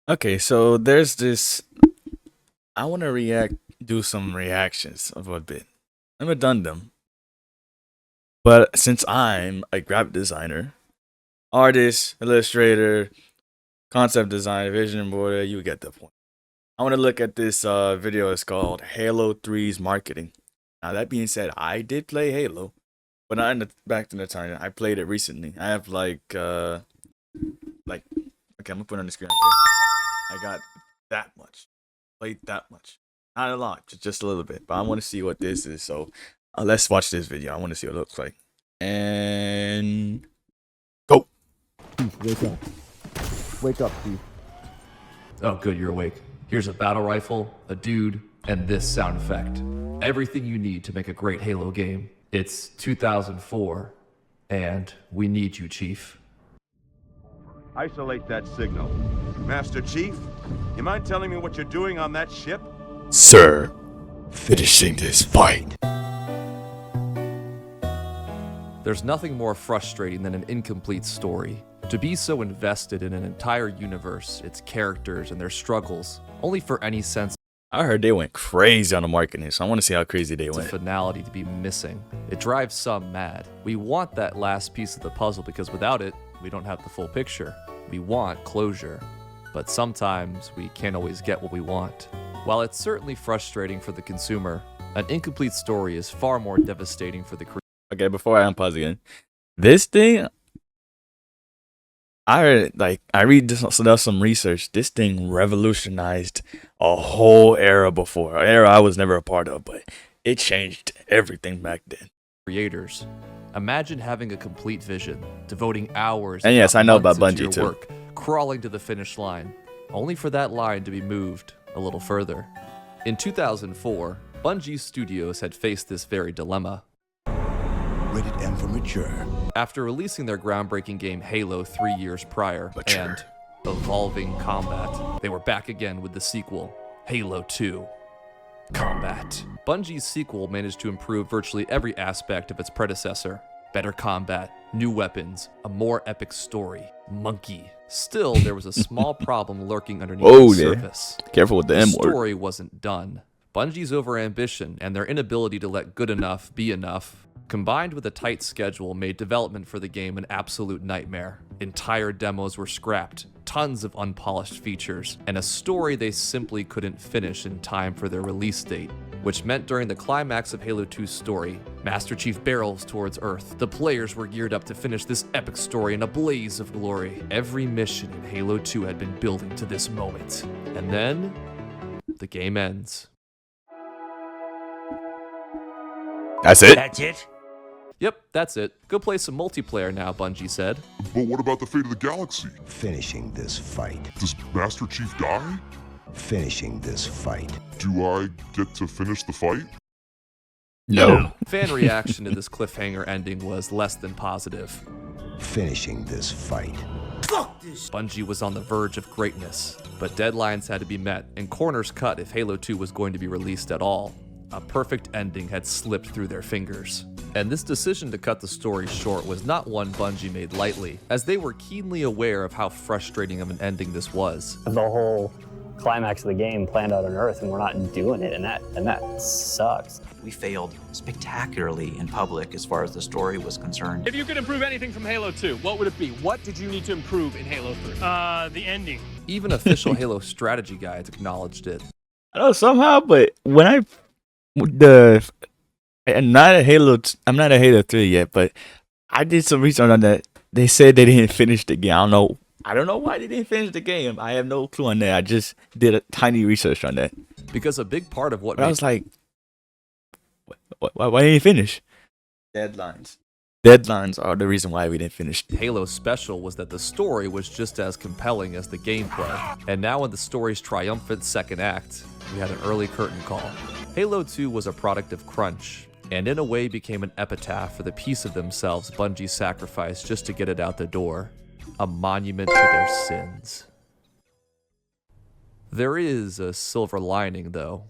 Okay, so there's this. I want to do some reactions of a bit. I haven't done them, but since I'm a graphic designer, artist, illustrator, concept designer, vision boarder, you get the point. I want to look at this video. It's called Halo 3's marketing. Now that being said, I did play Halo, but not in the back in the time. I played it recently. I have like okay, I'm gonna put it on the screen. Right. I got that much. Played that much. Not a lot, just a little bit. But I want to see what this is. So let's watch this video. I want to see what it looks like. And go. Wake up. Wake up, Chief. Oh, good, you're awake. Here's a battle rifle, a dude, and this sound effect. Everything you need to make a great Halo game. It's 2004, and we need you, Chief. Isolate that signal. Master Chief, you mind telling me what you're doing on that ship? Sir, finishing this fight. There's nothing more frustrating than an incomplete story. To be so invested in an entire universe, its characters, and their struggles, only for any sense I heard they went crazy on the marketing, so I want to see how crazy they of went. finality to be missing. It drives some mad. We want that last piece of the puzzle because without it, we don't have the full picture. We want closure, but sometimes we can't always get what we want. While it's certainly frustrating for the consumer, an incomplete story is far more devastating for the creator. Okay, before I unpause again, this thing, I heard, I read this, so there's some research. This thing revolutionized a whole era before, an era I was never a part of, but it changed everything back then. Creators. Imagine having a complete vision, devoting hours And yes, I know about months into Bungie your too. work, crawling to the finish line, only for that line to be moved a little further. In 2004, Bungie Studios had faced this very dilemma. Rated M for mature. After releasing their groundbreaking game Halo 3 years prior and evolving combat, they were back again with the sequel, Halo 2 Combat. Bungie's sequel managed to improve virtually every aspect of its predecessor. Better combat, new weapons, a more epic story, monkey. Still, there was a small problem lurking underneath Whoa the there. surface. Careful with the The M word. story wasn't done. Bungie's overambition and their inability to let good enough be enough, combined with a tight schedule, made development for the game an absolute nightmare. Entire demos were scrapped, tons of unpolished features, and a story they simply couldn't finish in time for their release date. Which meant during the climax of Halo 2's story, Master Chief barrels towards Earth. The players were geared up to finish this epic story in a blaze of glory. Every mission in Halo 2 had been building to this moment. And then, the game ends. That's it? That's it? Yep, that's it. Go play some multiplayer now, Bungie said. But what about the fate of the galaxy? Finishing this fight. Does Master Chief die? Finishing this fight. Do I get to finish the fight? No. Fan reaction to this cliffhanger ending was less than positive. Finishing this fight. Bungie was on the verge of greatness, but deadlines had to be met and corners cut if Halo 2 was going to be released at all. A perfect ending had slipped through their fingers. And this decision to cut the story short was not one Bungie made lightly, as they were keenly aware of how frustrating of an ending this was. The whole climax of the game planned out on Earth, and we're not doing it, and that sucks. We failed spectacularly in public as far as the story was concerned. If you could improve anything from Halo 2, what would it be? What did you need to improve in Halo 3? The ending. Even official Halo strategy guides acknowledged it. I know somehow, but when I'm not a Halo 3 yet, but I did some research on that. They said they didn't finish the game. I don't know why they didn't finish the game. I have no clue on that. I just did a tiny research on that. Because a big part of what But I made was like, why didn't you finish? Deadlines. Deadlines are the reason why we didn't finish. Halo special was that the story was just as compelling as the gameplay. And now in the story's triumphant second act, we had an early curtain call. Halo 2 was a product of crunch, and in a way became an epitaph for the piece of themselves Bungie sacrificed just to get it out the door. A monument to their sins. There is a silver lining, though.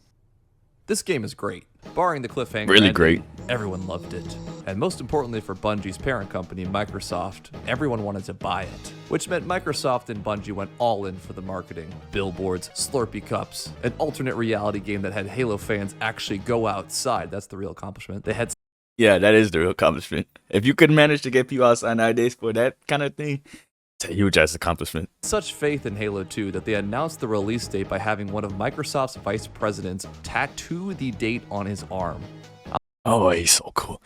This game is great. Barring the cliffhanger, Really ending, great. Everyone loved it. And most importantly for Bungie's parent company, Microsoft, everyone wanted to buy it. Which meant Microsoft and Bungie went all in for the marketing. Billboards, Slurpee cups, an alternate reality game that had Halo fans actually go outside. That's the real accomplishment. They had Yeah, that is the real accomplishment. If you could manage to get people outside nowadays for that kind of thing, it's a huge ass accomplishment. such faith in Halo 2 that they announced the release date by having one of Microsoft's vice presidents tattoo the date on his arm. Oh, he's so cool.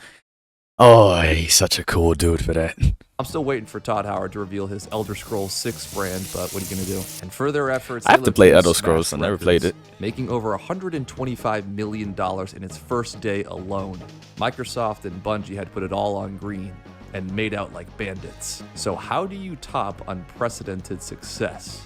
Oh, he's such a cool dude for that. I'm still waiting for Todd Howard to reveal his Elder Scrolls 6 brand, but what are you going to do? And further efforts, I have to Halo play 2 Elder smashed Scrolls. I never played records, it. making over $125 million in its first day alone. Microsoft and Bungie had put it all on green and made out like bandits. So how do you top unprecedented success?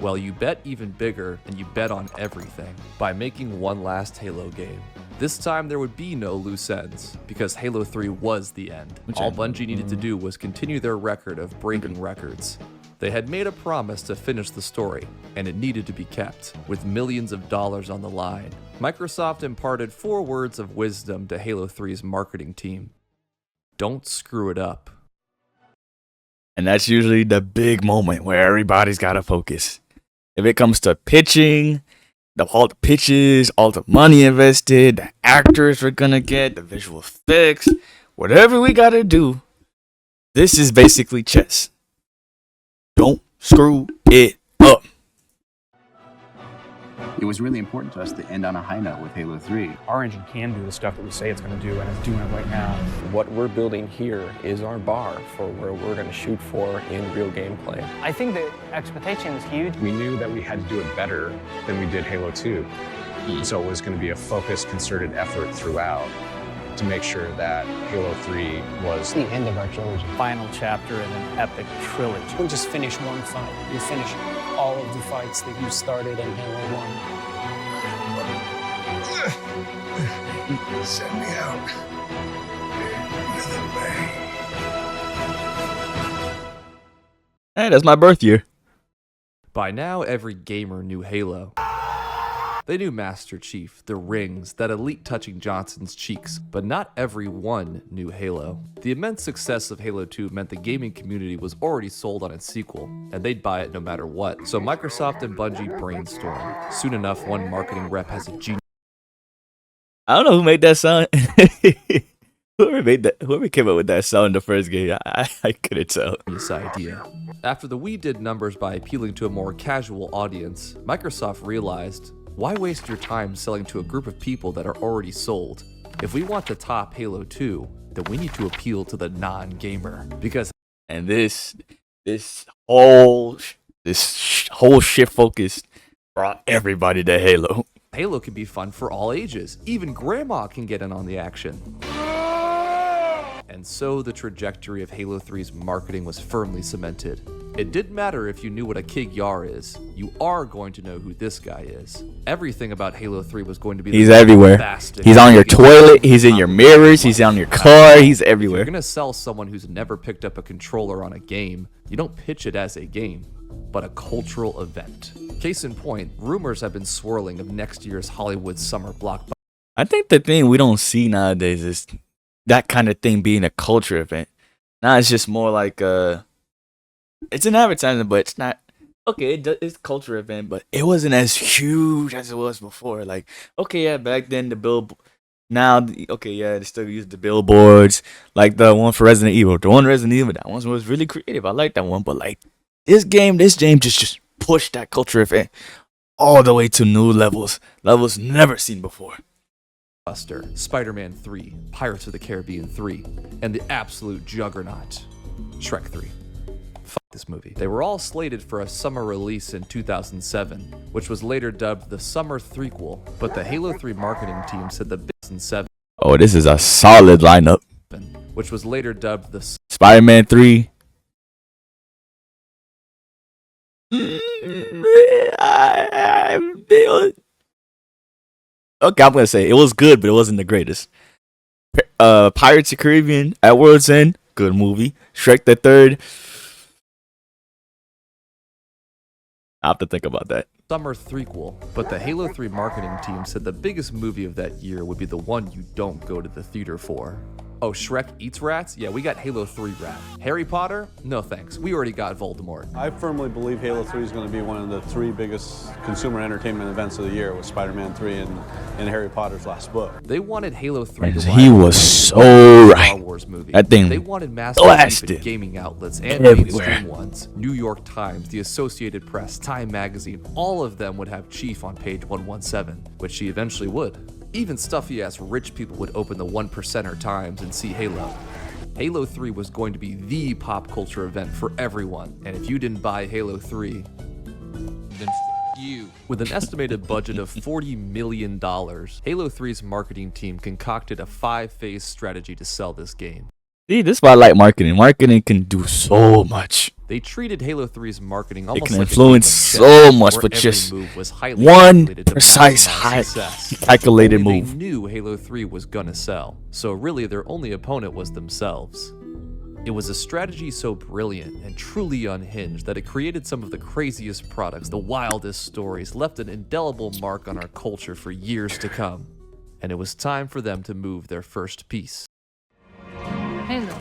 Well, you bet even bigger, and you bet on everything by making one last Halo game. This time there would be no loose ends, because Halo 3 was the end. All Bungie needed to do was continue their record of breaking records. They had made a promise to finish the story, and it needed to be kept, with millions of dollars on the line. Microsoft imparted 4 words of wisdom to Halo 3's marketing team. Don't screw it up. And that's usually the big moment where everybody's got to focus. If it comes to pitching, all the pitches, all the money invested, the actors we're going to get, the visual effects, whatever we got to do, this is basically chess. Don't screw it up. It was really important to us to end on a high note with Halo 3. Our engine can do the stuff that we say it's going to do, and it's doing it right now. What we're building here is our bar for where we're going to shoot for in real gameplay. I think the expectation is huge. We knew that we had to do it better than we did Halo 2. So it was going to be a focused, concerted effort throughout to make sure that Halo 3 was the end of our trilogy. Final chapter in an epic trilogy. We just finish one fight. You finish all of the fights that you started in Halo 1. Send me out with a bang. Hey, that's my birth year. By now, every gamer knew Halo. They knew Master Chief, the rings, that elite touching Johnson's cheeks, but not everyone knew Halo. The immense success of Halo 2 meant the gaming community was already sold on its sequel, and they'd buy it no matter what. So Microsoft and Bungie brainstormed. Soon enough, one marketing rep has a genius. I don't know who made that sound. Whoever came up with that sound in the first game, I couldn't tell. This idea. After the Wii did numbers by appealing to a more casual audience, Microsoft realized, why waste your time selling to a group of people that are already sold? If we want to top Halo 2, then we need to appeal to the non-gamer. Because and this whole shit focus brought everybody to Halo. Halo can be fun for all ages. Even grandma can get in on the action. And so the trajectory of Halo 3's marketing was firmly cemented. It didn't matter if you knew what a Kig Yar is, you are going to know who this guy is. Everything about Halo 3 was going to be He's everywhere. He's on your toilet, he's in your mirrors, he's on your car, he's everywhere. If you're gonna sell someone who's never picked up a controller on a game, you don't pitch it as a game, but a cultural event. Case in point, rumors have been swirling of next year's Hollywood summer blockbuster. I think the thing we don't see nowadays is that kind of thing being a culture event. Now it's just more like it's an advertisement, but it's not. Okay, it's a culture event, but it wasn't as huge as it was before. Like, okay, yeah, back then okay, yeah, they still use the billboards, like the one for Resident Evil. The one Resident Evil, that one was really creative. I like that one, but like this game just pushed that culture event all the way to new levels never seen before. Spider-Man 3, Pirates of the Caribbean 3, and the absolute juggernaut, Shrek 3. Fuck this movie. They were all slated for a summer release in 2007, which was later dubbed the Summer Threequel, but the Halo 3 marketing team said the 2007. Oh, this is a solid lineup. Which was later dubbed the Spider-Man 3. Okay, I'm gonna say it was good, but it wasn't the greatest. Pirates of the Caribbean at World's End, good movie. Shrek the Third, I have to think about that. summer threequel, but the Halo 3 marketing team said the biggest movie of that year would be the one you don't go to the theater for. Oh, Shrek eats rats? Yeah, we got Halo 3 rat. Harry Potter? No thanks, we already got Voldemort. I firmly believe Halo 3 is going to be one of the 3 biggest consumer entertainment events of the year with Spider-Man 3 and Harry Potter's last book. They wanted Halo 3 to He was so right. Star Wars movie. That thing They wanted Master blasted Chief at gaming outlets and everywhere. mainstream ones. New York Times, the Associated Press, Time Magazine, all of them would have Chief on page 117, which she eventually would. Even stuffy-ass rich people would open the 1%er Times and see Halo. Halo 3 was going to be the pop culture event for everyone, and if you didn't buy Halo 3, then you. With an estimated budget of $40 million, Halo 3's marketing team concocted a 5-phase strategy to sell this game. See, this is why I like marketing. Marketing can do so much. They treated Halo 3's marketing It almost can like influence a game of chess, so much, where but every just move was highly one calculated to precise, maximize high, success. calculated Only move. They knew Halo 3 was gonna sell, so really their only opponent was themselves. It was a strategy so brilliant and truly unhinged that it created some of the craziest products, the wildest stories, left an indelible mark on our culture for years to come. And it was time for them to move their first piece. Halo.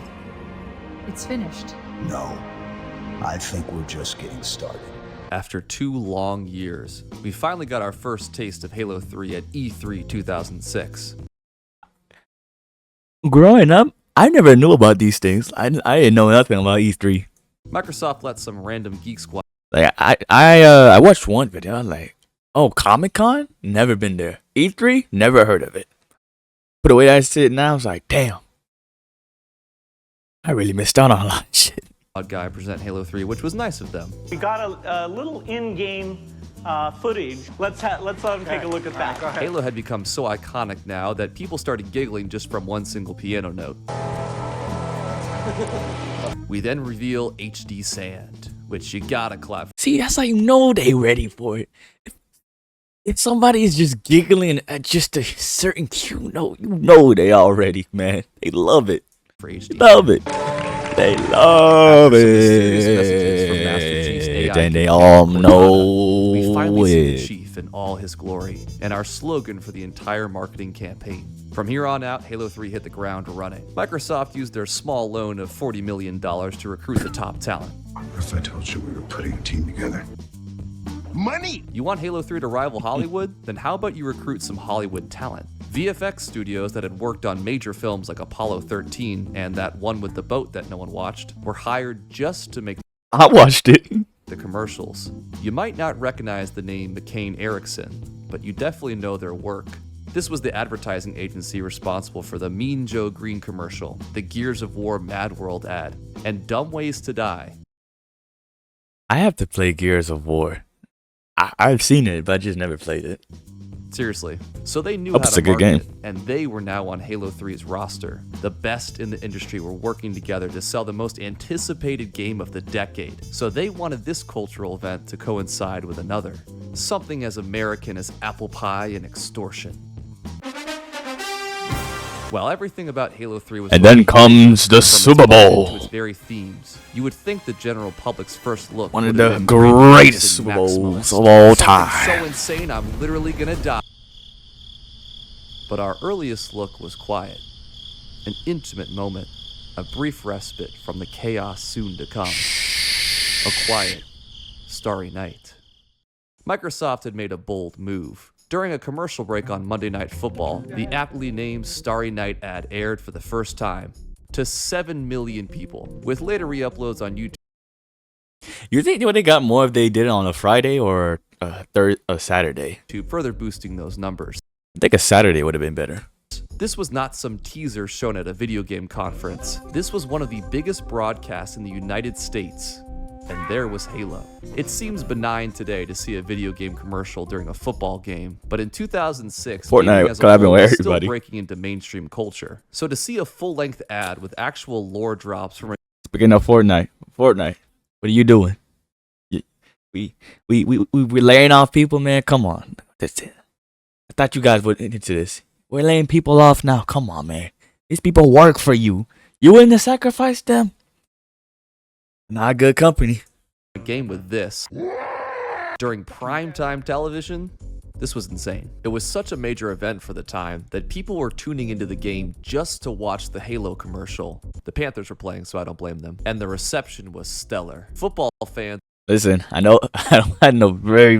It's finished. No. I think we're just getting started. After 2 long years, we finally got our first taste of Halo 3 at E3 2006. Growing up, I never knew about these things. I didn't know nothing about E3. Microsoft let some random Geek Squad Like I watched one video. I was like, oh, Comic-Con? Never been there. E3? Never heard of it. But the way I see it now, I was like, damn. I really missed out on a lot of shit. guy present Halo 3, which was nice of them. We got a little in-game footage. Let's let them take a look at that. Halo had become so iconic now that people started giggling just from one single piano note. We then reveal HD Sand, which you gotta clap. See, that's how you know they ready for it. If somebody is just giggling at just a certain cue, you know they all ready, man. They love it. For HD love it. They love it. And they all know we finally see the it. Chief in all his glory, and our slogan for the entire marketing campaign. From here on out, Halo 3 hit the ground running. Microsoft used their small loan of $40 million to recruit the top talent. What if I told you we were putting a team together? Money! You want Halo 3 to rival Hollywood? Then how about you recruit some Hollywood talent? VFX studios that had worked on major films like Apollo 13 and that one with the boat that no one watched were hired just to make I watched it. the commercials. You might not recognize the name McCain Erickson, but you definitely know their work. This was the advertising agency responsible for the Mean Joe Green commercial, the Gears of War Mad World ad, and Dumb Ways to Die. I have to play Gears of War. I've seen it, but I just never played it. Seriously. So they knew Hope how it's to a good market game. it, and they were now on Halo 3's roster. The best in the industry were working together to sell the most anticipated game of the decade. So they wanted this cultural event to coincide with another, something as American as apple pie and extortion. While everything about Halo 3 was And then comes the from its Super content Bowl. to its very themes, you would think the general public's first look One of would have the been greatest Super Super Bowls Maximalist. of all Something time. So insane, I'm literally gonna die. But our earliest look was quiet, an intimate moment, a brief respite from the chaos soon to come, a quiet, starry night. Microsoft had made a bold move. During a commercial break on Monday Night Football, the aptly named Starry Night ad aired for the first time to 7 million people, with later re-uploads on YouTube. You think they got more if they did it on a Friday or a Saturday? Further boosting those numbers. I think a Saturday would have been better. This was not some teaser shown at a video game conference. This was one of the biggest broadcasts in the United States. And there was Halo. It seems benign today to see a video game commercial during a football game, but in 2006, Fortnite gaming as a collabing whole with was still everybody. breaking into mainstream culture. So to see a full-length ad with actual lore drops from Speaking of Fortnite, what are you doing? We're laying off people, man. Come on, that's it. I thought you guys were into this. We're laying people off now. Come on, man. These people work for you. You willing to sacrifice them? Not good company. a game with this. During primetime television, this was insane. It was such a major event for the time that people were tuning into the game just to watch the Halo commercial. The Panthers were playing, so I don't blame them. And the reception was stellar. Football fans... Listen, I know I know very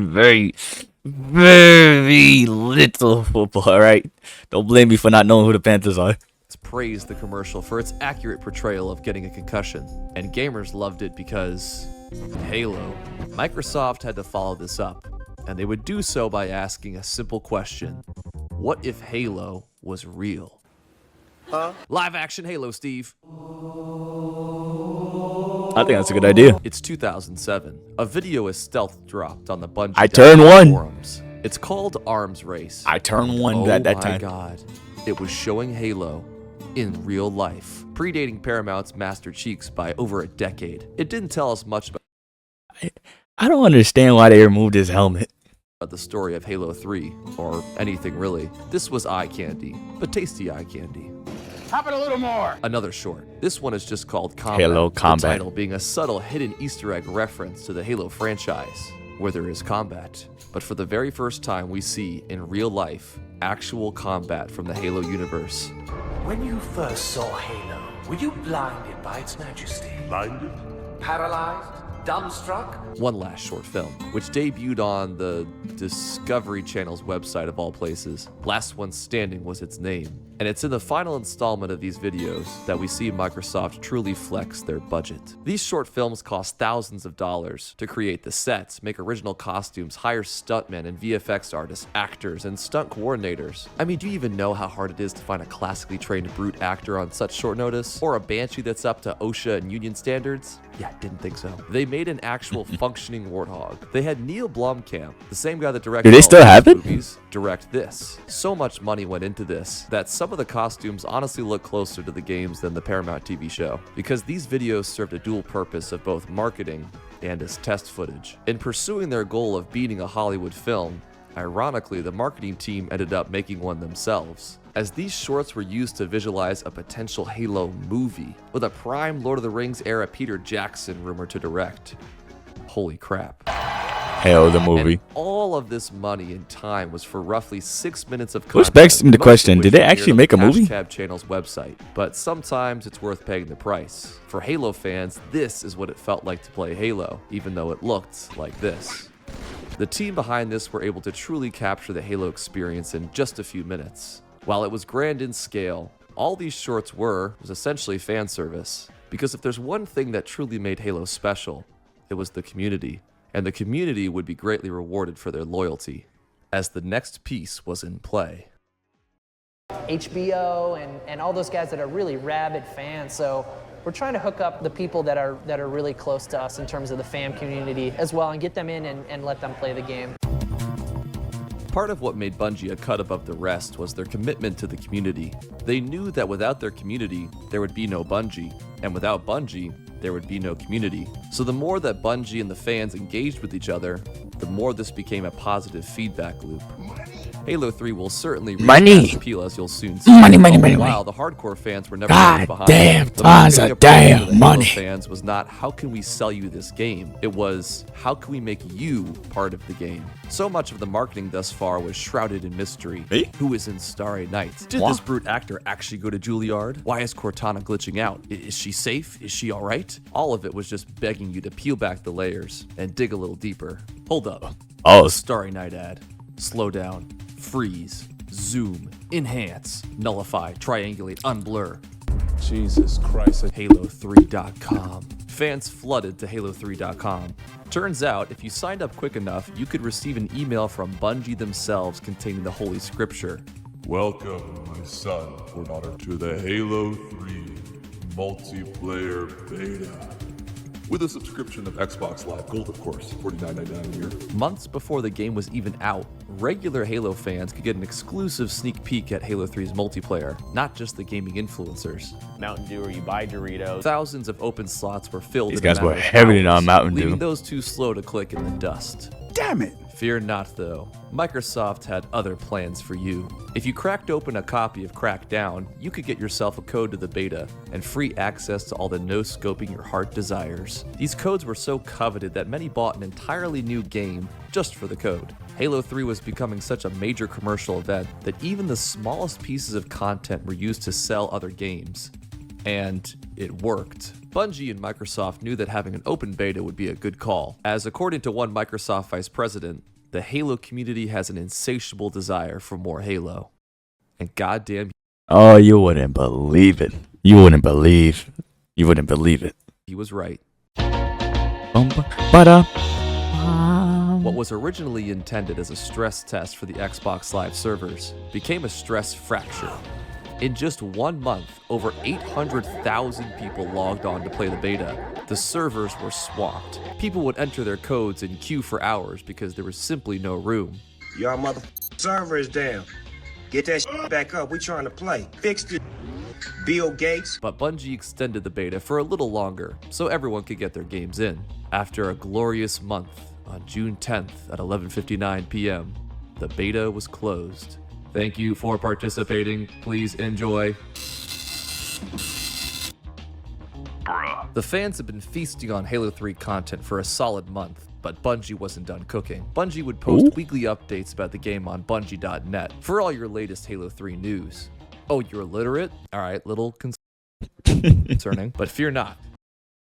little football, all right? Don't blame me for not knowing who the Panthers are. praised the commercial for its accurate portrayal of getting a concussion. And gamers loved it because... Halo. Microsoft had to follow this up. And they would do so by asking a simple question. What if Halo was real? Huh? Live action Halo, Steve. I think that's a good idea. It's 2007. A video is stealth dropped on the Bungie I turned one. forums. It's called Arms Race. I turned one at that time. Oh my god. It was showing Halo in real life, predating Paramount's Master Cheeks by over a decade. It didn't tell us much about I don't understand why they removed his helmet. the story of Halo 3, or anything really. This was eye candy, but tasty eye candy. Pop it a little more. Another short. This one is just called Combat. Halo Combat. The title being a subtle hidden Easter egg reference to the Halo franchise, where there is combat. But for the very first time we see, in real life, actual combat from the Halo universe. When you first saw Halo, were you blinded by its majesty? Blinded? Paralyzed? Dumbstruck? One last short film, which debuted on the Discovery Channel's website of all places. Last One Standing was its name. And it's in the final installment of these videos that we see Microsoft truly flex their budget. These short films cost thousands of dollars to create the sets, make original costumes, hire stuntmen and VFX artists, actors, and stunt coordinators. I mean, do you even know how hard it is to find a classically trained brute actor on such short notice? Or a Banshee that's up to OSHA and union standards? Yeah, didn't think so. They made an actual functioning Warthog. They had Neil Blomkamp, the same guy that directed Do they still all have these it? movies, direct this. So much money went into this that some of the costumes honestly look closer to the games than the Paramount TV show, because these videos served a dual purpose of both marketing and as test footage. In pursuing their goal of beating a Hollywood film, ironically, the marketing team ended up making one themselves, as these shorts were used to visualize a potential Halo movie, with a prime Lord of the Rings era Peter Jackson rumored to direct. Holy crap. Hell, the movie. And all of this money and time was for roughly 6 minutes of Which content. begs me the most question, of did which they actually appeared on make a the movie? Cab Channel's website, but sometimes it's worth paying the price. For Halo fans, this is what it felt like to play Halo, even though it looked like this. The team behind this were able to truly capture the Halo experience in just a few minutes. While it was grand in scale, all these shorts was essentially fan service. Because if there's one thing that truly made Halo special, it was the community. And the community would be greatly rewarded for their loyalty, as the next piece was in play. HBO and all those guys that are really rabid fans, so we're trying to hook up the people that are really close to us in terms of the fan community as well, and get them in and let them play the game. Part of what made Bungie a cut above the rest was their commitment to the community. They knew that without their community, there would be no Bungie, and without Bungie, there would be no community. So the more that Bungie and the fans engaged with each other, the more this became a positive feedback loop. Halo 3 will certainly reach mass appeal, as you'll soon see. While the hardcore fans were never left behind. damn, The tons motivating of approach damn for the Halo money. fans was not how can we sell you this game? It was how can we make you part of the game? So much of the marketing thus far was shrouded in mystery. Who is in Starry Night? Did this brute actor actually go to Juilliard? Why is Cortana glitching out? Is she safe? Is she alright? All of it was just begging you to peel back the layers and dig a little deeper. Hold up. Oh. Starry Night ad. Slow down. Freeze. Zoom. Enhance. Nullify. Triangulate. Unblur. Jesus Christ. Halo3.com. Fans flooded to Halo3.com. Turns out, if you signed up quick enough, you could receive an email from Bungie themselves containing the Holy Scripture. Welcome, my son or daughter, to the Halo 3 multiplayer beta. With a subscription of Xbox Live Gold, of course, $49.99 a year. Months before the game was even out, regular Halo fans could get an exclusive sneak peek at Halo 3's multiplayer, not just the gaming influencers. Mountain Dew or you buy Doritos. Thousands of open slots were filled These in a guys matter were of heavy hours, on Mountain Dew. leaving those too slow to click in the dust. damn it! Fear not, though. Microsoft had other plans for you. If you cracked open a copy of Crackdown, you could get yourself a code to the beta and free access to all the no-scoping your heart desires. These codes were so coveted that many bought an entirely new game just for the code. Halo 3 was becoming such a major commercial event that even the smallest pieces of content were used to sell other games. And it worked. Bungie and Microsoft knew that having an open beta would be a good call, as according to one Microsoft vice president, the Halo community has an insatiable desire for more Halo. And goddamn, Oh, you wouldn't believe it. You wouldn't believe it. he was right. Ba-da. What was originally intended as a stress test for the Xbox Live servers became a stress fracture. In just 1 month, over 800,000 people logged on to play the beta. The servers were swamped. People would enter their codes and queue for hours because there was simply no room. Y'all mother server is down. Get that shit back up. We trying to play. Fix it. Bill Gates. But Bungie extended the beta for a little longer so everyone could get their games in. After a glorious month, on June 10th at 11:59 p.m., the beta was closed. Thank you for participating. Please enjoy. The fans have been feasting on Halo 3 content for a solid month, but Bungie wasn't done cooking. Bungie would post weekly updates about the game on Bungie.net for all your latest Halo 3 news. Oh, you're illiterate? Alright, little concerning, but fear not.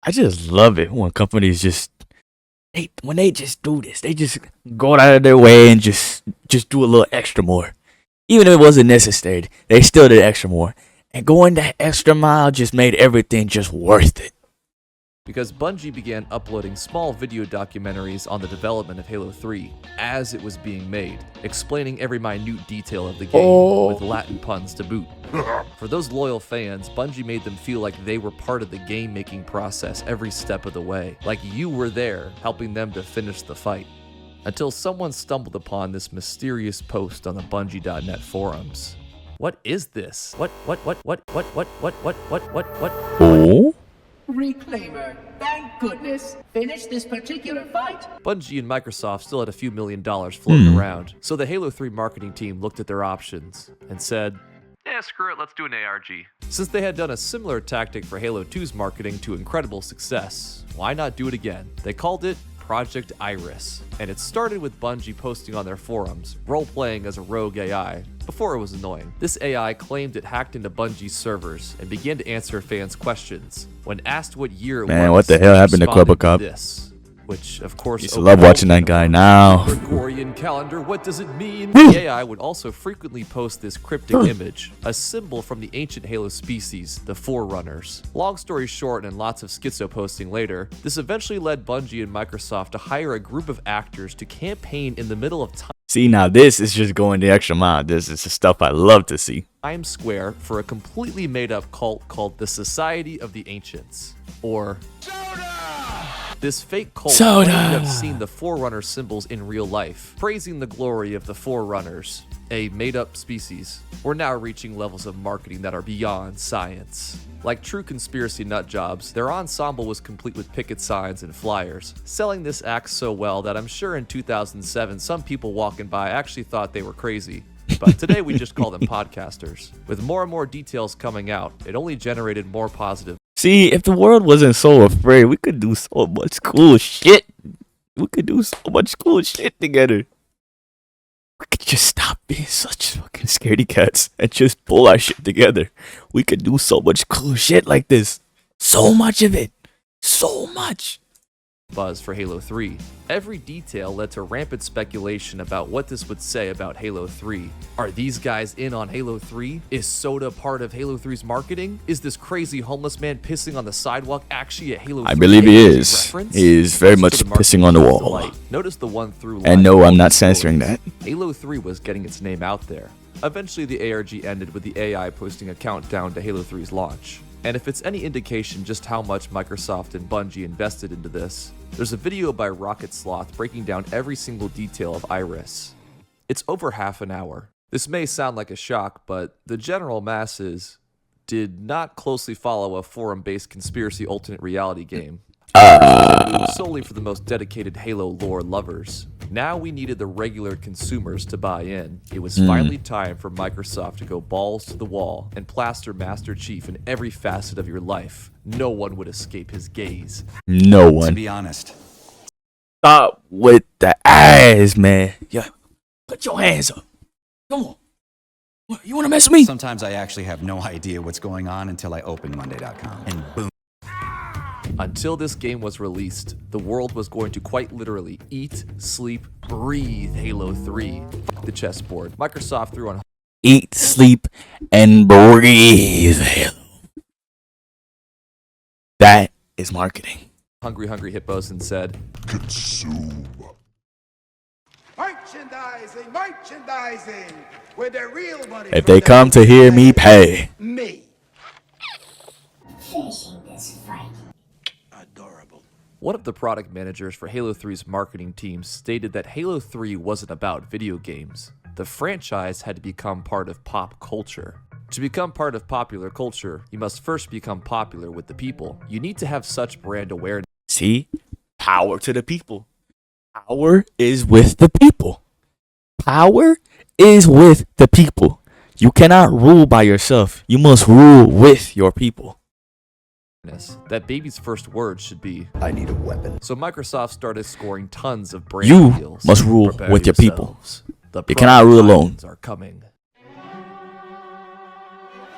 I just love it when companies when they just do this, they just go out of their way and just do a little extra more. Even if it wasn't necessary, they still did extra more. And going that extra mile just made everything just worth it. Because Bungie began uploading small video documentaries on the development of Halo 3 as it was being made, explaining every minute detail of the game with Latin puns to boot. For those loyal fans, Bungie made them feel like they were part of the game-making process every step of the way, like you were there helping them to finish the fight. Until someone stumbled upon this mysterious post on the Bungie.net forums. What is this? What? Oh? Reclaimer, thank goodness. Finish this particular fight. Bungie and Microsoft still had a few $1 million floating around, so the Halo 3 marketing team looked at their options and said, screw it, let's do an ARG. Since they had done a similar tactic for Halo 2's marketing to incredible success, why not do it again? They called it Project Iris, and it started with Bungie posting on their forums, role-playing as a rogue AI, before it was annoying. This AI claimed it hacked into Bungie's servers and began to answer fans' questions. When asked what year it was, Man, what the hell happened to Quebecop? This, which of course Used to love watching that guy now. Gregorian calendar, what does it mean? The AI would also frequently post this cryptic image, a symbol from the ancient Halo species, the Forerunners. Long story short, and lots of schizo posting later, this eventually led Bungie and Microsoft to hire a group of actors to campaign in the middle of See, now this is just going the extra mile. This is the stuff I love to see. Times Square for a completely made-up cult called the Society of the Ancients, or this fake cult claimed to have seen the Forerunner symbols in real life, praising the glory of the Forerunners, a made-up species. We're now reaching levels of marketing that are beyond science. Like true conspiracy nut jobs, their ensemble was complete with picket signs and flyers, selling this act so well that I'm sure in 2007 some people walking by actually thought they were crazy. But today we just call them podcasters. With more and more details coming out, it only generated more positive. See, if the world wasn't so afraid, we could do so much cool shit. We could do so much cool shit together. We could just stop being such fucking scaredy cats and just pull our shit together. We could do so much cool shit like this. So much of it. So much. Buzz for Halo 3. Every detail led to rampant speculation about what this would say about Halo 3. Are these guys in on Halo 3? Is soda part of Halo 3's marketing? Is this crazy homeless man pissing on the sidewalk actually a Halo 3 I believe he is. reference? He is very much pissing on the wall. Notice the one through line. And no, I'm not censoring that. Halo 3 was getting its name out there. Eventually, the ARG ended with the AI posting a countdown to Halo 3's launch. And if it's any indication just how much Microsoft and Bungie invested into this, there's a video by Rocket Sloth breaking down every single detail of Iris. It's over half an hour. This may sound like a shock, but the general masses did not closely follow a forum-based conspiracy alternate reality game. It was solely for the most dedicated Halo lore lovers. Now we needed the regular consumers to buy in. It was finally time for Microsoft to go balls to the wall and plaster Master Chief in every facet of your life. No one would escape his gaze. No one. To be honest. Stop with the ass, man. Yeah. Put your hands up. Come on. What, you want to mess with me? Sometimes I actually have no idea what's going on until I open Monday.com. And boom. Until this game was released, the world was going to quite literally eat, sleep, breathe Halo 3. Fuck the chessboard. Microsoft threw on eat, sleep, and breathe Halo. That is marketing. Hungry Hippos and said, Consume. Merchandising, where the real money. If they come to hear me pay. Me. Finishing this fight. one of the product managers for Halo 3's marketing team stated that Halo 3 wasn't about video games. The franchise had to become part of pop culture. To become part of popular culture, you must first become popular with the people. You need to have such brand awareness. See? Power to the people. Power is with the people. Power is with the people. You cannot rule by yourself. You must rule with your people. That baby's first words should be, I need a weapon. So Microsoft started scoring tons of brand You deals. must rule Prepare with your people. yourselves. The You cannot rule product alone. lines are coming.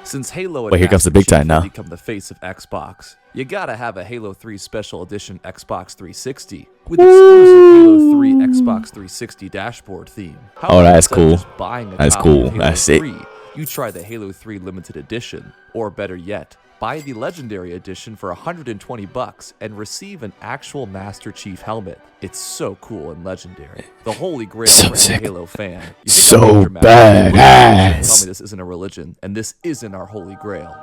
Since Halo and Wait, here comes the Master big time Chief now. have become the face of Xbox, you gotta have a Halo 3 Special Edition Xbox 360 with exclusive Halo 3 Xbox 360 dashboard theme. Oh, that's Instead of cool. just buying a That's copy of cool. Halo That's sick. 3, you try the Halo 3 Limited Edition, or better yet, buy the Legendary Edition for $120 and receive an actual Master Chief helmet. It's so cool and legendary. The holy grail So for any sick. Halo fan. You think So I'm being dramatic? badass. Tell me this isn't a religion, and this isn't our holy grail.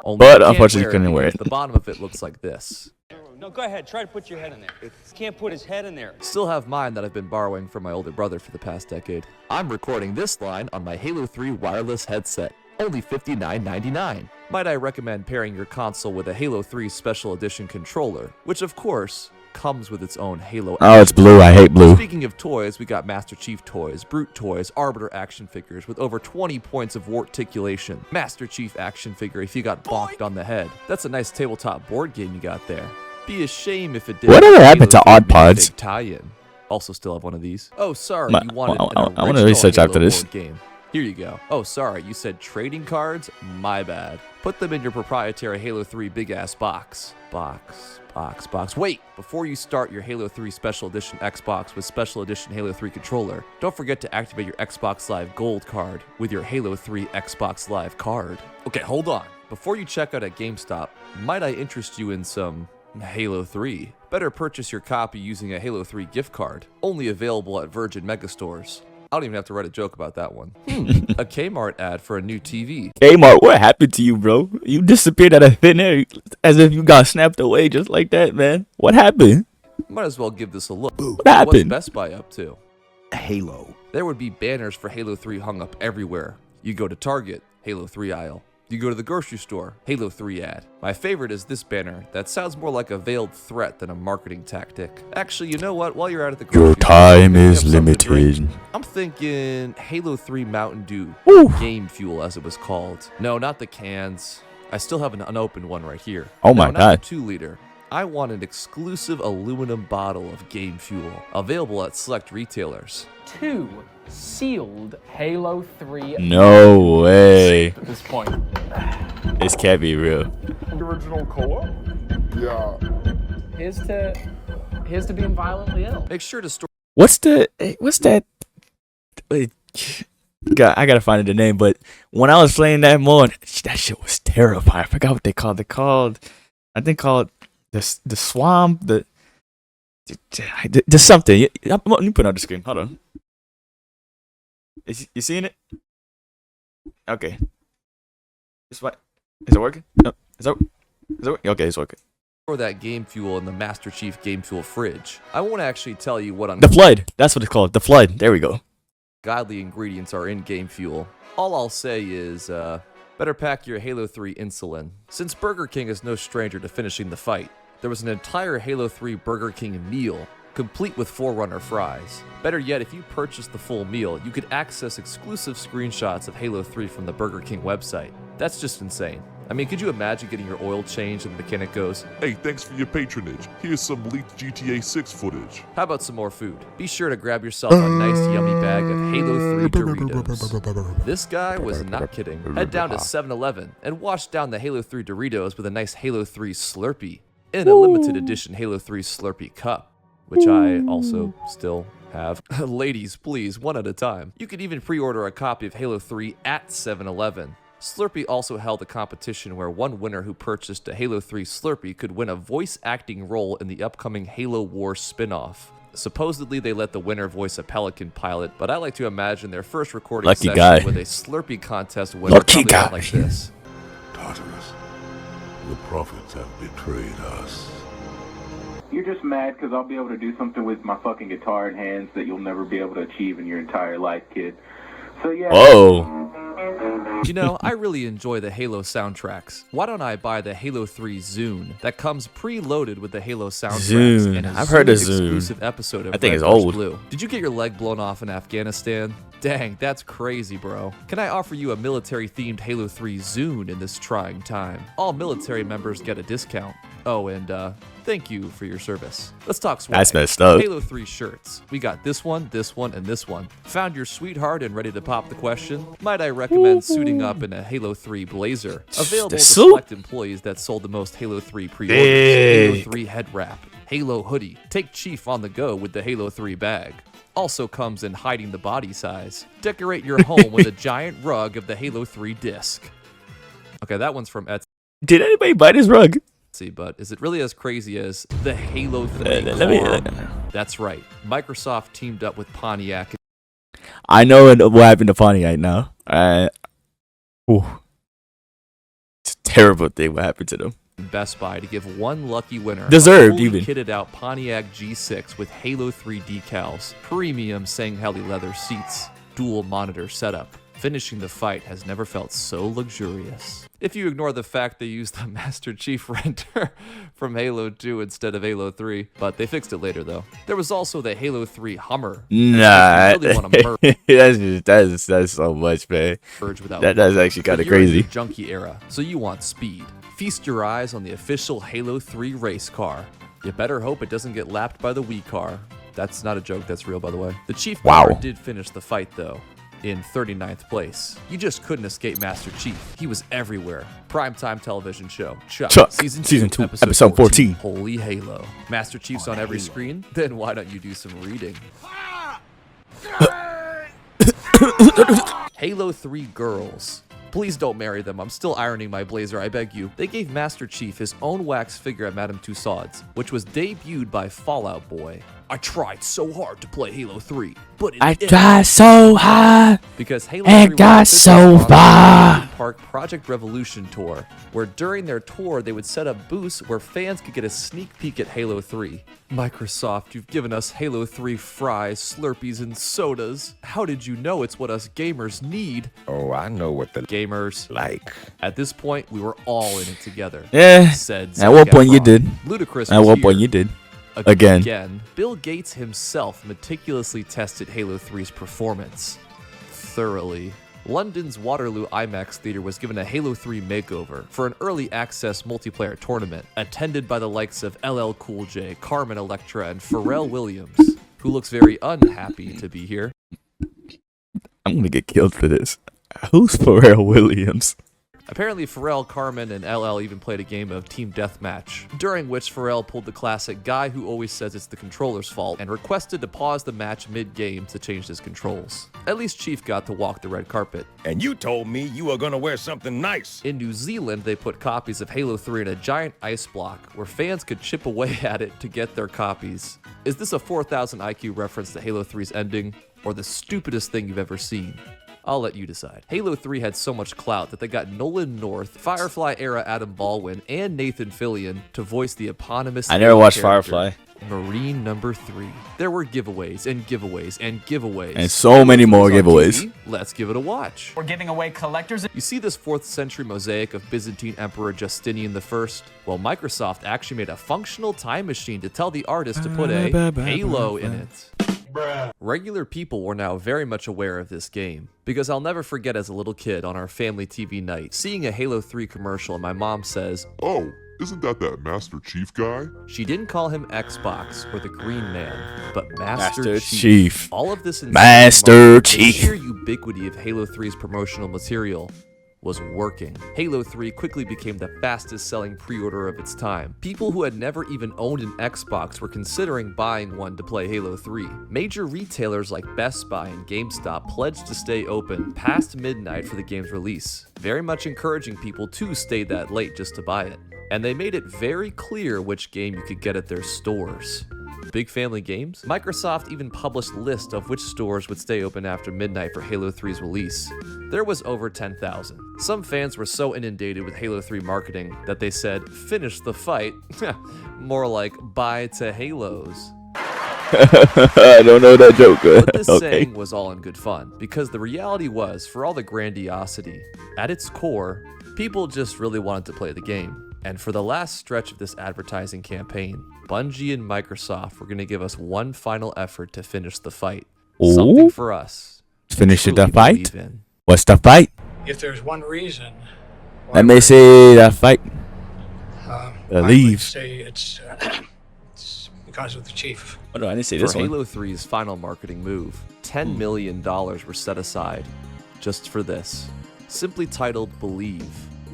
Only But you can't unfortunately, wear you couldn't wear because it. The bottom of it looks like this. No, go ahead. Try to put your head in there. Can't put his head in there. Still have mine that I've been borrowing from my older brother for the past decade. I'm recording this line on my Halo 3 wireless headset. Only $59.99. Might I recommend pairing your console with a Halo 3 Special Edition controller, which of course comes with its own Halo. Oh, it's blue. I hate blue. Speaking of toys, we got Master Chief toys, Brute toys, Arbiter action figures with over 20 points of warticulation. Master Chief action figure if you got bonked on the head. That's a nice tabletop board game you got there. Be a shame if it did. Whatever happened to Odd Pods? Tie-in. Also still have one of these. Oh, sorry, Ma- you wanted I an wanna original research Halo after this. board game. Here you go. Oh, sorry, you said trading cards? My bad. Put them in your proprietary Halo 3 big-ass box. Box. Wait! Before you start your Halo 3 Special Edition Xbox with Special Edition Halo 3 controller, don't forget to activate your Xbox Live Gold card with your Halo 3 Xbox Live card. Okay, hold on. Before you check out at GameStop, might I interest you in some Halo 3? Better purchase your copy using a Halo 3 gift card, only available at Virgin Megastores. I don't even have to write a joke about that one. A Kmart ad for a new TV. Kmart, what happened to you, bro? You disappeared out of thin air as if you got snapped away just like that, man. What happened? Might as well give this a look. What happened? What's Best Buy up to? Halo. There would be banners for Halo 3 hung up everywhere. You go to Target, Halo 3 aisle. You go to the grocery store, Halo 3 ad. My favorite is this banner that sounds more like a veiled threat than a marketing tactic. Actually, you know what? While you're out at the grocery Your store, time pick is up something to drink. limited. I'm thinking Halo 3 Mountain Dew. Woo. Game Fuel, as it was called. No, not the cans. I still have an unopened one right here. Oh No, my not God. the 2-liter. I want an exclusive aluminum bottle of Game Fuel, available at select retailers. 2 sealed Halo 3 No way. at this point. This can't be real. The original co-op? Yeah. Here's to being violently ill. Make sure to store. What's that? Wait, God, I gotta find the name. But when I was playing that mode, that shit was terrifying. I forgot what they called. They called, I think called the swamp. There's something. Let me put it on the screen. Hold on. You seeing it? Okay. Is it working? No. Is it working? Okay, it's working. Store that Game Fuel in the Master Chief Game Fuel fridge. I won't actually tell you what The Flood. That's what it's called. The Flood. There we go. godly ingredients are in Game Fuel. All I'll say is, better pack your Halo 3 insulin. Since Burger King is no stranger to finishing the fight, there was an entire Halo 3 Burger King meal complete with Forerunner fries. Better yet, if you purchased the full meal, you could access exclusive screenshots of Halo 3 from the Burger King website. That's just insane. I mean, could you imagine getting your oil changed and the mechanic goes, "Hey, thanks for your patronage. Here's some leaked GTA 6 footage." How about some more food? Be sure to grab yourself a nice yummy bag of Halo 3 Doritos. This guy was not kidding. Head down to 7-Eleven and wash down the Halo 3 Doritos with a nice Halo 3 Slurpee in a limited edition Halo 3 Slurpee cup, which I also still have. Ladies, please, one at a time. You could even pre-order a copy of Halo 3 at 7-Eleven. Slurpee also held a competition where one winner who purchased a Halo 3 Slurpee could win a voice acting role in the upcoming Halo Wars spin-off. Supposedly, they let the winner voice a Pelican pilot, but I like to imagine their first recording Lucky session guy. with a Slurpee contest winner probably went like this. Tartarus, the prophets have betrayed us. You're just mad because I'll be able to do something with my fucking guitar in hands that you'll never be able to achieve in your entire life, kid. So yeah. Whoa. You know, I really enjoy the Halo soundtracks. Why don't I buy the Halo 3 Zune that comes preloaded with the Halo soundtracks Zune. and a I've heard of Zune Zune. exclusive episode of I think Red it's Bush old. Blue. Did you get your leg blown off in Afghanistan? Dang, that's crazy, bro. Can I offer you a military-themed Halo 3 Zune in this trying time? All military members get a discount. Oh, and thank you for your service. Let's talk swag. That's messed up. Halo 3 shirts. We got this one, and this one. Found your sweetheart and ready to pop the question? Might I recommend suiting up in a Halo 3 blazer? Available to select employees that sold the most Halo 3 pre-orders. Halo 3 head wrap. Halo hoodie. Take Chief on the go with the Halo 3 bag. Also comes in hiding the body size. Decorate your home with a giant rug of the Halo 3 disc. Okay, that one's from Etsy. Did anybody buy this rug? But is it really as crazy as the Halo 3 That's right. Microsoft teamed up with Pontiac. I know what happened to Pontiac now. Ooh. It's a terrible thing what happened to them. Best Buy to give one lucky winner Deserved, a fully even. kitted out Pontiac G6 with Halo 3 decals, premium Sangheli leather seats, dual monitor setup. Finishing the fight has never felt so luxurious. If you ignore the fact they used the Master Chief render from Halo 2 instead of Halo 3, but they fixed it later though. There was also the Halo 3 Hummer. Nah, If you really want to merge that's so much, man. without That's actually kind But of you're in crazy. the junkie era, so you want speed. Feast your eyes on the official Halo 3 race car. You better hope it doesn't get lapped by the Wii car. That's not a joke, that's real by the way. The Chief car did finish the fight though, in 39th place. You just couldn't escape Master Chief. He was everywhere. Primetime television show. Chuck. Season 2, episode 14. Holy Halo. Master Chief's on every screen? Then why don't you do some reading? Halo 3 girls. Please don't marry them. I'm still ironing my blazer, I beg you. They gave Master Chief his own wax figure at Madame Tussauds, which was debuted by Fallout Boy. I tried so hard to play Halo 3, but I tried so hard. because Halo I 3 got was so far. Park Project Revolution tour, where during their tour they would set up booths where fans could get a sneak peek at Halo 3. Microsoft, you've given us Halo 3 fries, Slurpees, and sodas. How did you know it's what us gamers need? Oh, I know what the gamers like. At this point, we were all in it together. Yeah. Said At one Zac point you Efron. did. Ludacris At was one here. point you did. Again. Bill Gates himself meticulously tested Halo 3's performance. Thoroughly. London's Waterloo IMAX Theater was given a Halo 3 makeover for an early access multiplayer tournament, attended by the likes of LL Cool J, Carmen Electra, and Pharrell Williams, who looks very unhappy to be here. I'm gonna get killed for this. Who's Pharrell Williams? Apparently, Pharrell, Carmen, and LL even played a game of Team Deathmatch, during which Pharrell pulled the classic guy who always says it's the controller's fault and requested to pause the match mid-game to change his controls. At least Chief got to walk the red carpet. And you told me you were gonna wear something nice. In New Zealand, they put copies of Halo 3 in a giant ice block where fans could chip away at it to get their copies. Is this a 4000 IQ reference to Halo 3's ending, or the stupidest thing you've ever seen? I'll let you decide. Halo 3 had so much clout that they got Nolan North, Firefly-era Adam Baldwin, and Nathan Fillion to voice the eponymous I never Halo watched character. Firefly. Marine number 3. There were giveaways and giveaways and giveaways. And so many more On giveaways. TV, let's give it a watch. We're giving away collectors. You see this 4th century mosaic of Byzantine Emperor Justinian I? Well, Microsoft actually made a functional time machine to tell the artist to put a Halo in it. Regular people were now very much aware of this game, because I'll never forget as a little kid on our family TV night, seeing a Halo 3 commercial and my mom says, "Oh, isn't that Master Chief guy?" She didn't call him Xbox or the Green Man, but Master Chief. Chief. All of this Master Chief. The sheer ubiquity of Halo 3's promotional material was working. Halo 3 quickly became the fastest selling pre-order of its time. People who had never even owned an Xbox were considering buying one to play Halo 3. Major retailers like Best Buy and GameStop pledged to stay open past midnight for the game's release, very much encouraging people to stay that late just to buy it. And they made it very clear which game you could get at their stores. Big Family Games? Microsoft even published a list of which stores would stay open after midnight for Halo 3's release. There was over 10,000. Some fans were so inundated with Halo 3 marketing that they said, "Finish the fight." More like, "Bye to Halos." I don't know that joke. What this Okay. saying was all in good fun, because the reality was, for all the grandiosity, at its core, people just really wanted to play the game. And for the last stretch of this advertising campaign, Bungie and Microsoft were going to give us one final effort to finish the fight. Something for us to Finish the truly fight? believe in. What's the fight? If there's one reason, Let me see the fight. I would Believe. say it's because of the chief. Oh, no, I didn't say For this one. Halo 3's final marketing move, $10 million were set aside just for this, simply titled Believe.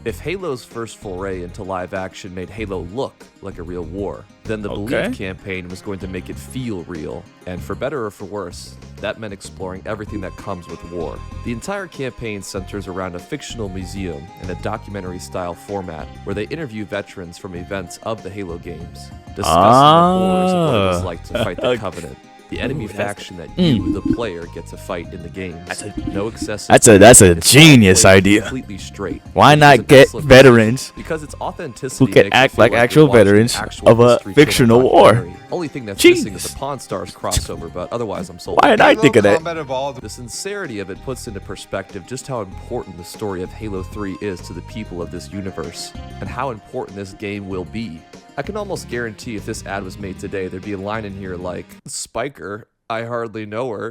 If Halo's first foray into live action made Halo look like a real war, then the Believe campaign was going to make it feel real. And for better or for worse, that meant exploring everything that comes with war. The entire campaign centers around a fictional museum in a documentary-style format where they interview veterans from events of the Halo games, discussing the horrors of what it was like to fight the Covenant, the enemy faction that you, the player, get to fight in the games. No excessive. That's a It's all genius played idea. Completely straight. Why Which is not an get excellent veterans message, because its authenticity who can makes it act feel like you're actual watching veterans actual of a History Channel fictional war? documentary. Only thing that's missing is the Pawn Stars crossover, but otherwise I'm sold. Why did I think of that? The sincerity of it puts into perspective just how important the story of Halo 3 is to the people of this universe, and how important this game will be. I can almost guarantee if this ad was made today, there'd be a line in here like, "Spiker, I hardly know her."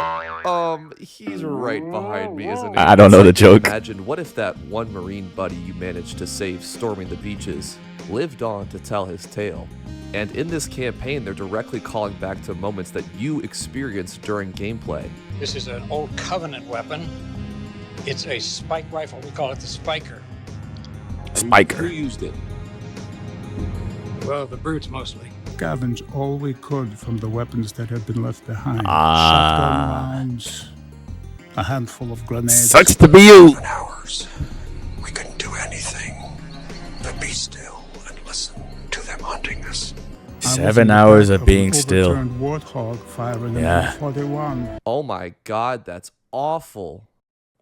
He's right behind me, isn't he? I don't know the joke. Imagine what if that one Marine buddy you managed to save storming the beaches lived on to tell his tale. And in this campaign, they're directly calling back to moments that you experienced during gameplay. This is an old Covenant weapon. It's a spike rifle. We call it the Spiker. Spiker. Who used it? Well, the brutes mostly. Scavenge all we could from the weapons that had been left behind. Ah. Shotgun rounds, a handful of grenades. Sucks to be you. Hours. We couldn't do anything but be still and listen to them hunting us. 7 hours of being still. Overturned Warthog firing Yeah. in 41. Oh my god, that's awful.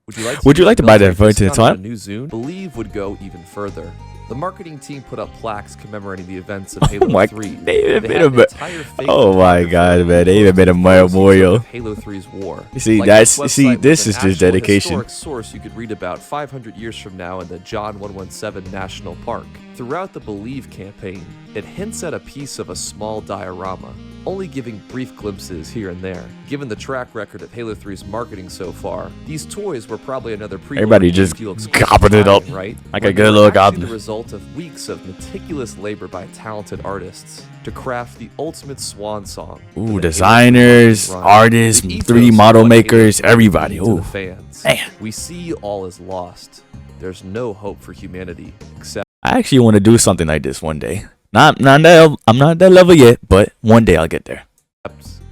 Would you like to, Would you like to buy that military for it to the discount on time? a new Zune? Believe would go even further. The marketing team put up plaques commemorating the events of Halo Oh my 3. they even They made had a an me- entire fake Oh my god, man, they even made a memorial. of Halo 3's war. You see, Like that's this see, website this with is an just actual dedication. historic source you could read about 500 years from now in the John 117 National Park. Throughout the Believe campaign, it hints at a piece of a small diorama, only giving brief glimpses here and there. Given the track record of Halo 3's marketing so far, these toys were probably another Everybody just gobbled it up right? like When a they good were little actually goblin. the result of weeks of meticulous labor by talented artists to craft the ultimate swan song. for Ooh, the Halo designers, run. artists, The ethos 3D of model what makers, Halo everybody. means to Ooh, the fans. man. We see all is lost. There's no hope for humanity except I actually want to do something like this one day. Not that I'm not that level yet, but one day I'll get there.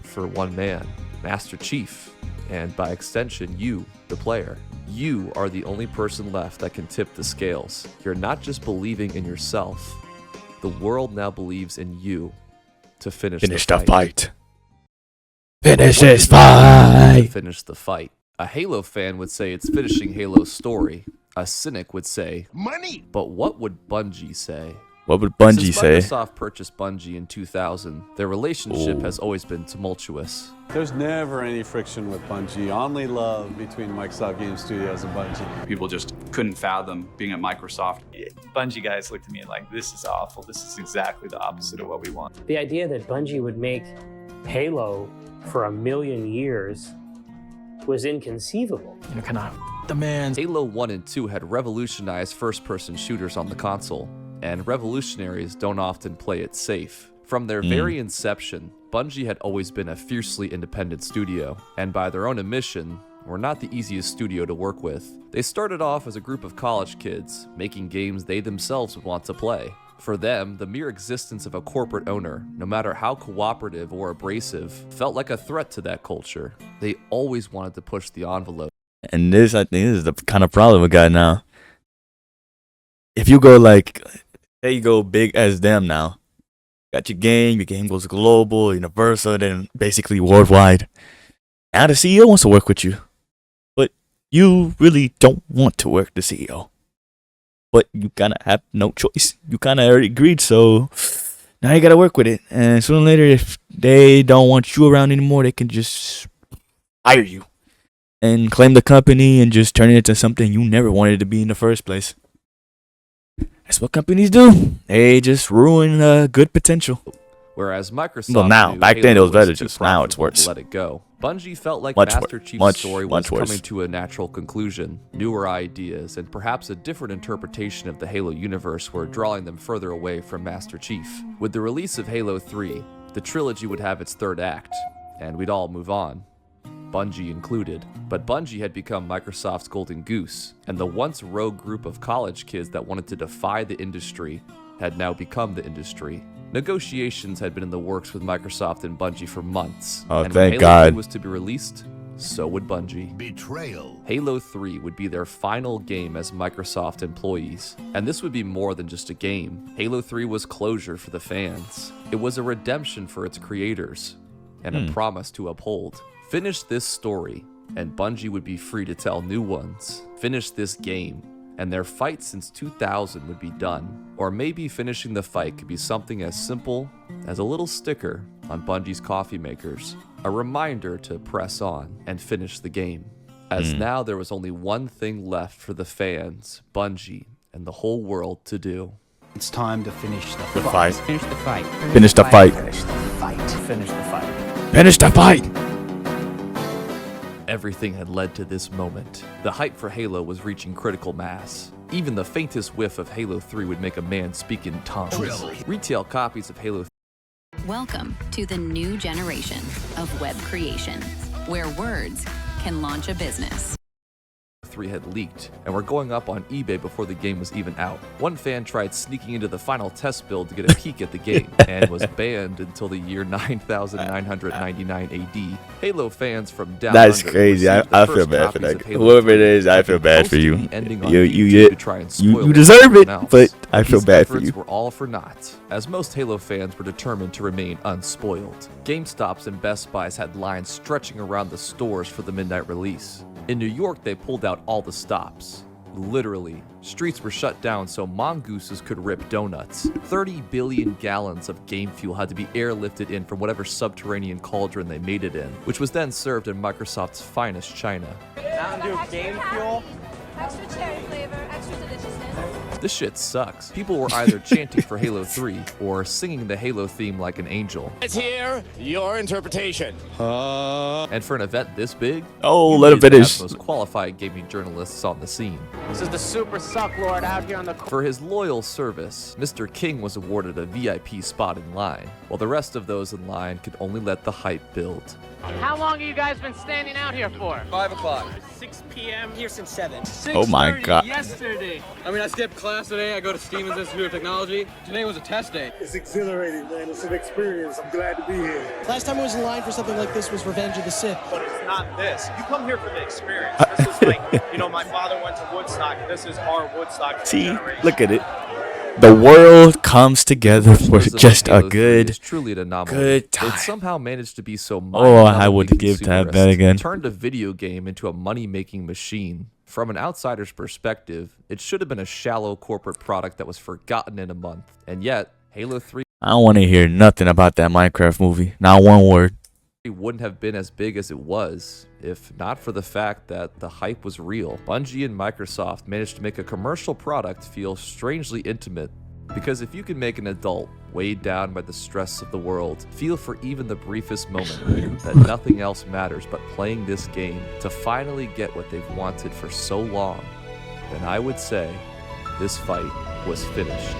for one man, Master Chief, and by extension, you, the player. You are the only person left that can tip the scales. You're not just believing in yourself. The world now believes in you to finish the fight. fight. But Finish what this does it mean fight. to finish the fight. A Halo fan would say it's finishing Halo's story. A cynic would say, money. But what would Bungie say? What would Bungie Since say? Microsoft purchased Bungie in 2000, their relationship has always been tumultuous. There's never any friction with Bungie. Only love between Microsoft Game Studios and Bungie. People just couldn't fathom being at Microsoft. Bungie guys looked at me like, this is awful. This is exactly the opposite of what we want. The idea that Bungie would make Halo for 1 million years was inconceivable. Can I demand? Halo 1 and 2 had revolutionized first-person shooters on the console, and revolutionaries don't often play it safe. From their very inception, Bungie had always been a fiercely independent studio, and by their own admission, were not the easiest studio to work with. They started off as a group of college kids, making games they themselves would want to play. For them, the mere existence of a corporate owner, no matter how cooperative or abrasive, felt like a threat to that culture. They always wanted to push the envelope. And this, I think, is the kind of problem we got now. If you go like, say you go big as them now, got your game goes global, universal, then basically worldwide. Now the CEO wants to work with you, but you really don't want to work the CEO. But you kind of have no choice. You kind of already agreed, so now you got to work with it. And sooner or later, if they don't want you around anymore, they can just fire you and claim the company and just turn it into something you never wanted to be in the first place. That's what companies do. They just ruin good potential. Whereas Microsoft Well, now, knew back Halo then it was better, too just now it's profitable to worse. Let it go. Bungie felt like Much Master worse. Chief's story was Much worse. coming to a natural conclusion. Newer ideas and perhaps a different interpretation of the Halo universe were drawing them further away from Master Chief. With the release of Halo 3, the trilogy would have its third act, and we'd all move on. Bungie included. But Bungie had become Microsoft's golden goose, and the once rogue group of college kids that wanted to defy the industry had now become the industry. Negotiations had been in the works with Microsoft and Bungie for months, Oh, and thank when Halo God. 3 was to be released, so would Bungie. Betrayal. Halo 3 would be their final game as Microsoft employees, and this would be more than just a game. Halo 3 was closure for the fans. It was a redemption for its creators, and a promise to uphold. Finish this story, and Bungie would be free to tell new ones. Finish this game, and their fight since 2000 would be done. Or maybe finishing the fight could be something as simple as a little sticker on Bungie's coffee makers. A reminder to press on and finish the game. As now there was only one thing left for the fans, Bungie, and the whole world to do. It's time to finish the fight. Finish the fight. Finish the fight. Finish the fight. Finish the fight. Finish the fight! Everything had led to this moment. The hype for Halo was reaching critical mass. Even the faintest whiff of Halo 3 would make a man speak in tongues. Retail copies of Halo 3 Welcome to the new generation of web creation, where words can launch a business. 3 had leaked and were going up on eBay before the game was even out. One fan tried sneaking into the final test build to get a peek at the game and was banned until the year 9999 AD. Halo fans from down That's under crazy. received the I feel first bad for copies that. of Halo Whoever it 3 is, I and feel bad for posted you. the ending on You YouTube to try and spoil it for deserve it, everyone else. but I feel These bad for efforts you. were all for naught, as most Halo fans were determined to remain unspoiled. GameStops and Best Buys had lines stretching around the stores for the midnight release. In New York, they pulled out all the stops. Literally, streets were shut down so mongooses could rip donuts. 30 billion gallons of game fuel had to be airlifted in from whatever subterranean cauldron they made it in, which was then served in Microsoft's finest china. Mountain Dew game fuel. Extra cherry flavor, extra deliciousness. This shit sucks. People were either chanting for Halo 3 or singing the Halo theme like an angel. Let's hear your interpretation. And for an event this big, Oh, you let him needed to have finish. the most qualified gaming journalists on the scene. This is the Super Suck Lord out here on the For his loyal service, Mr. King was awarded a VIP spot in line, while the rest of those in line could only let the hype build. How long have you guys been standing out here for? 5 o'clock. 6 p.m. Here since 7. Oh my God. Yesterday. I mean, I skipped class today. I go to Stevens Institute of Technology. Today was a test day. It's exhilarating, man. It's an experience. I'm glad to be here. Last time I was in line for something like this was Revenge of the Sith. But it's not this. You come here for the experience. This is like, you know, my father went to Woodstock. This is our Woodstock See, generation. look at it. The world comes together for Elizabeth just a Halo 3 good, is truly an anomaly. good time. It somehow managed to be so Oh, I mind-numbingly would give to have that consumerist, again. Turned a video game into a money-making machine. From an outsider's perspective, it should have been a shallow corporate product that was forgotten in a month. And yet, Halo 3 I don't want to hear nothing about that Minecraft movie. Not one word. wouldn't have been as big as it was if not for the fact that the hype was real. Bungie and Microsoft managed to make a commercial product feel strangely intimate. Because if you can make an adult, weighed down by the stress of the world, feel for even the briefest moment that nothing else matters but playing this game to finally get what they've wanted for so long, then I would say this fight was finished.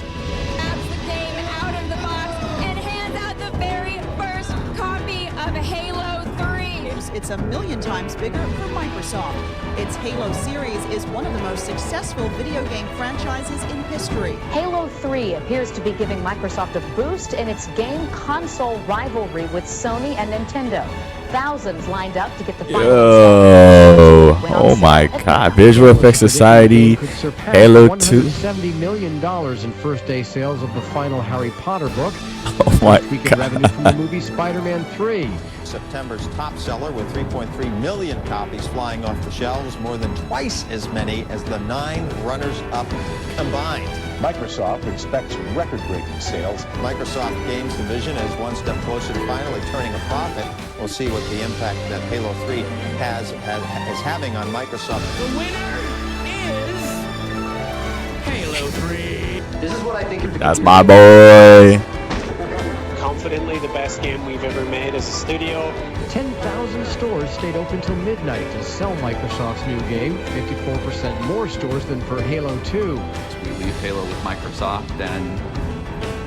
Out of the box and hands out the very first copy of Halo 3. It's 1,000,000 times bigger for Microsoft. Its Halo series is one of the most successful video game franchises in history. Halo 3 appears to be giving Microsoft a boost in its game console rivalry with Sony and Nintendo. Thousands lined up to get the final Yo, oh my god, Visual Effects Society, Halo 2. $170 million in first day sales of the final Harry Potter book. Oh my god. Revenue from the movie Spider-Man 3. September's top seller with 3.3 million copies flying off the shelves, more than twice as many as the 9 runners-up combined. Microsoft expects record-breaking sales. Microsoft Games Division is one step closer to finally turning a profit. We'll see what the impact that Halo 3 is having on Microsoft. The winner is Halo 3. This is what I think of the That's my boy. Confidently the best game we've ever made as a studio. 10,000 stores stayed open till midnight to sell Microsoft's new game. 54% more stores than for Halo 2. We leave Halo with Microsoft and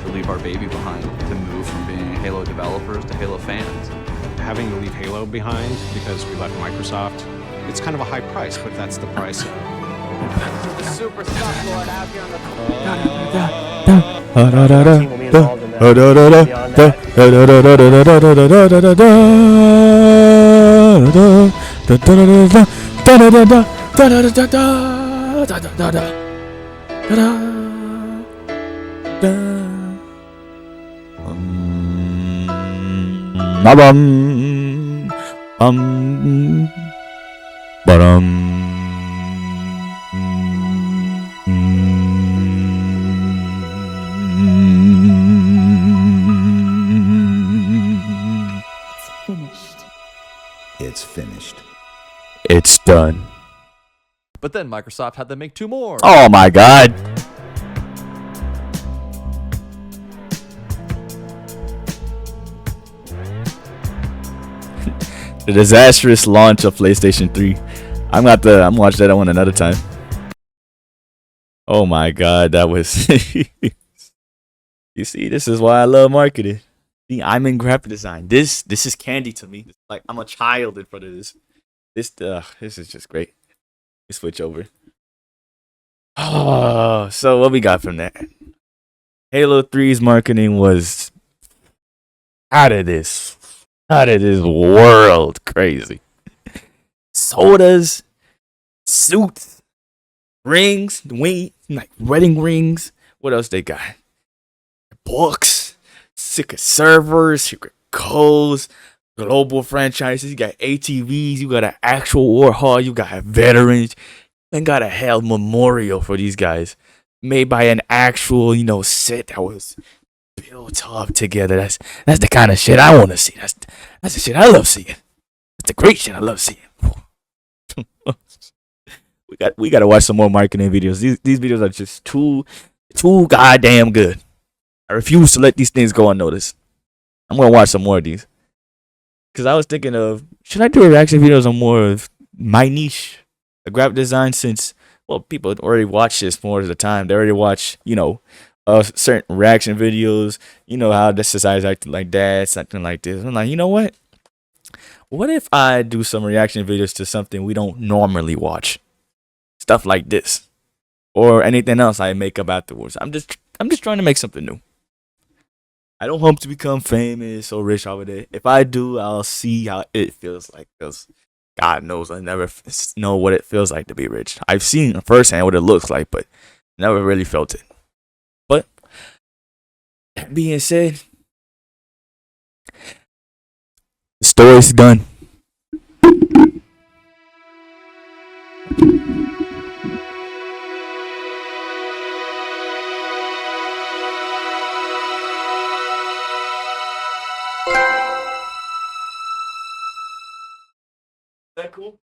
to leave our baby behind, to move from being Halo developers to Halo fans. Having to leave Halo behind because we left Microsoft, it's kind of a high price, but that's the price. Super Stuff Lord out here on the It's finished. It's done. But then Microsoft had to make 2 more. Oh my god. The disastrous launch of PlayStation 3. I'm watch that one another time. Oh my god, that was You see, this is why I love marketing. See, I'm in graphic design. This is candy to me. Like I'm a child in front of this. This is just great. We switch over. Oh, so what we got from that? Halo 3's marketing was out of this world crazy. Sodas, suits, rings, like wedding rings. What else they got? Books, secret servers, secret codes, global franchises. You got ATVs, you got an actual war hall, you got veterans, and got a hell memorial for these guys made by an actual, set that was built up together. That's the kind of shit I want to see. That's the shit I love seeing. That's the great shit I love seeing. we got to watch some more marketing videos. These videos are just too goddamn good. I refuse to let these things go unnoticed. I'm gonna watch some more of these. Cause I was thinking of, should I do reaction videos on more of my niche, a graphic design, since people already watch this more of the time. They already watch, certain reaction videos. You know how the society's acting like that, something like this. I'm like, you know what? What if I do some reaction videos to something we don't normally watch? Stuff like this. Or anything else I make up afterwards. I'm just trying to make something new. I don't hope to become famous or rich over there. If I do, I'll see how it feels like. Because God knows I never know what it feels like to be rich. I've seen firsthand what it looks like, but never really felt it. But that being said, the story's done. that cool?